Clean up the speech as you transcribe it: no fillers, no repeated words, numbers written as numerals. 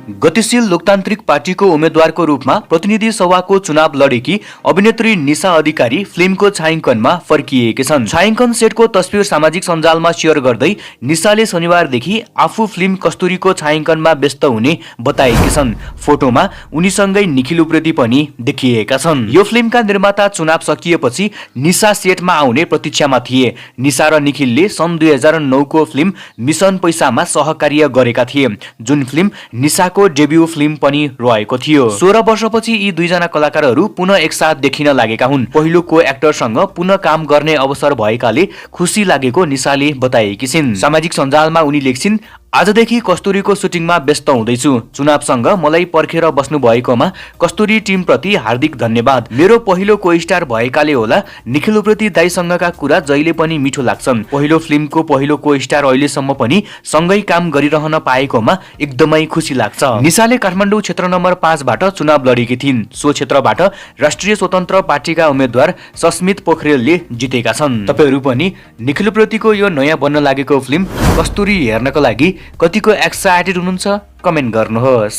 गतिशील लोकतान्त्रिक पार्टीको उम्मेद्वारको रूपमा प्रतिनिधि सभाको चुनाव लडेकी अभिनेत्री निशा अधिकारी फिल्मको छायाङ्कनमा फर्किएकी छन्। छायाङ्कन सेटको तस्बिर सामाजिक सञ्जालमा सेयर गर्दै निशाले शनिबारदेखि आफू फिल्म कस्तुरीको छायाङ्कनमा व्यस्त हुने बताएकी छन्। फोटोमा उनीसँगै निखिल उप्रेती पनि देखिएका छन्। यो फिल्मका निर्माता चुनाव सकिएपछि निशा सेटमा आउने प्रतीक्षामा थिए। निशा र निखिलले सन् 2009 को फिल्म मिशन पैसामा सहकार्य गरेका थिए, जुन फिल्म निशाको डेब्यू फिल्म पनि रहेको थियो। 16 वर्षपछि यी दुईजना कलाकारहरू पुनः एकसाथ देखिन लागेका हुन्। पहिलो को एक्टरसँग पुनः काम गर्ने अवसर भएकाले खुसी लागेको निशाले बताएकी छिन्। सामाजिक सञ्जालमा उनी लेख्छिन्, आजदेखि कस्तुरीको सुटिङमा व्यस्त हुँदैछु। चुनावसँग मलाई पर्खेर बस्नु भएकोमा कस्तुरी टिमप्रति हार्दिक धन्यवाद। मेरो पहिलो को स्टार भएकाले होला निखिल उप्रेती दाइसँगका कुरा जहिले पनि मिठो लाग्छन्। पहिलो फिल्मको पहिलो को स्टार अहिलेसम्म पनि सँगै काम गरिरहन पाएकोमा एकदमै खुसी लाग्छ। निशाले काठमाडौँ क्षेत्र नम्बर 5 बाट चुनाव लडेकी थिइन्। सो क्षेत्रबाट राष्ट्रिय स्वतन्त्र पार्टीका उम्मेद्वार सस्मित पोखरेलले जितेका छन्। तपाईहरू पनि निखिल उप्रेतीको यो नयाँ बन्न लागेको फिल्म कस्तुरी हेर्नको लागि कतिको एक्साइटेड हुनुहुन्छ कमेन्ट गर्नुहोस्।